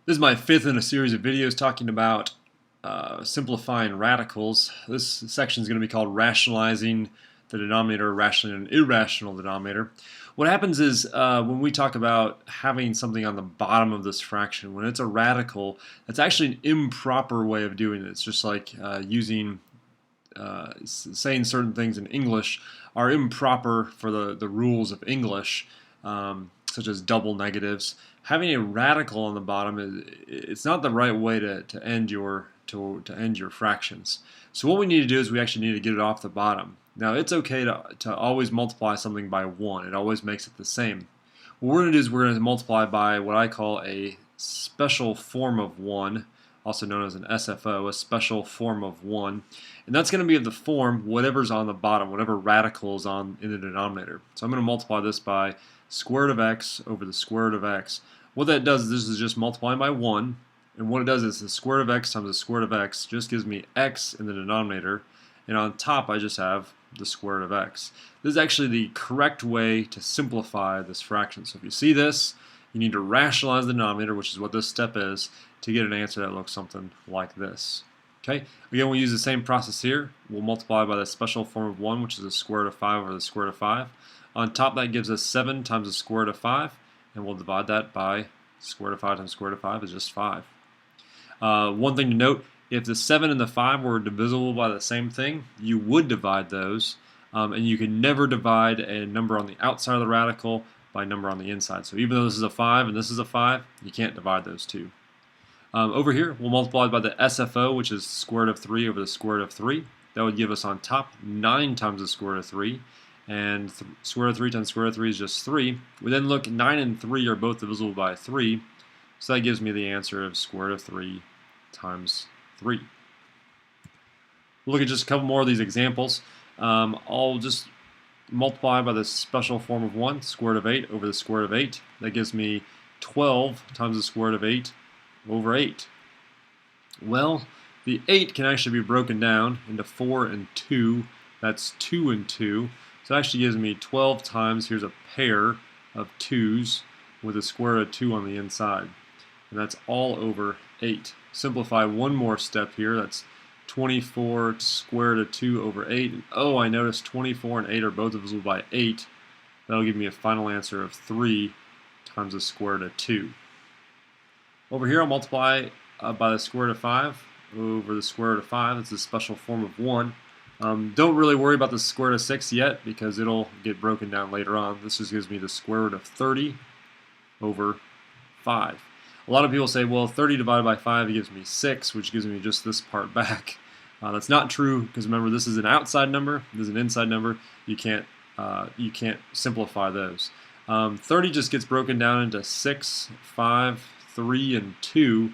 This is my fifth in a series of videos talking about simplifying radicals. This section is going to be called rationalizing the denominator, rationalizing an irrational denominator. What happens is when we talk about having something on the bottom of this fraction, when it's a radical, that's actually an improper way of doing it. It's just like saying certain things in English are improper for the rules of English, such as double negatives. Having a radical on the bottom it's not the right way to end your fractions. So what we need to do is we actually need to get it off the bottom. Now it's okay to always multiply something by 1. It always makes it the same. What we're going to do is we're going to multiply by what I call a special form of 1, also known as an SFO, a special form of 1. And that's going to be of the form whatever's on the bottom, whatever radical is in the denominator. So I'm going to multiply this by square root of x over the square root of x. What that does is this is just multiplying by 1. And what it does is the square root of x times the square root of x just gives me x in the denominator. And on top I just have the square root of x. This is actually the correct way to simplify this fraction. So if you see this, you need to rationalize the denominator, which is what this step is, to get an answer that looks something like this. Okay. Again, we'll use the same process here. We'll multiply by the special form of 1, which is the square root of 5 over the square root of 5. On top, that gives us 7 times the square root of 5, and we'll divide that by square root of 5 times square root of 5 is just 5. One thing to note, if the 7 and the 5 were divisible by the same thing, you would divide those, and you can never divide a number on the outside of the radical by a number on the inside. So even though this is a 5 and this is a 5, you can't divide those two. Over here, we'll multiply by the SFO, which is square root of 3 over the square root of 3. That would give us on top 9 times the square root of 3. And square root of 3 times square root of 3 is just 3. We then look, 9 and 3 are both divisible by 3. So that gives me the answer of square root of 3 times 3. We'll look at just a couple more of these examples. I'll just multiply by the special form of 1, square root of 8 over the square root of 8. That gives me 12 times the square root of 8 over 8. Well, the 8 can actually be broken down into 4 and 2. That's 2 and 2. So it actually gives me 12 times, here's a pair of 2's with a square root of 2 on the inside. And that's all over 8. Simplify one more step here. That's 24 square root of 2 over 8. And oh, I noticed 24 and 8 are both divisible by 8. That'll give me a final answer of 3 times the square root of 2. Over here, I'll multiply by the square root of 5 over the square root of 5. It's a special form of 1. Don't really worry about the square root of 6 yet because it'll get broken down later on. This just gives me the square root of 30 over 5. A lot of people say, well, 30 divided by 5 gives me 6, which gives me just this part back. That's not true because remember, this is an outside number. This is an inside number. You can't simplify those. 30 just gets broken down into 6, 5, 3, and 2.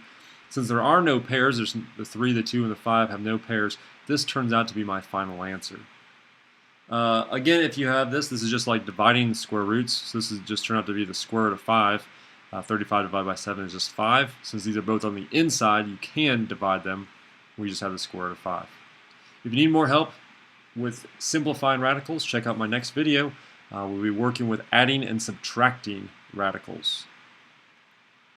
Since there are no pairs, there's the 3, the 2, and the 5 have no pairs, this turns out to be my final answer. Again, if you have this is just like dividing square roots. So this is just turned out to be the square root of 5. 35 divided by 7 is just 5. Since these are both on the inside, you can divide them. We just have the square root of 5. If you need more help with simplifying radicals, check out my next video. We'll be working with adding and subtracting radicals.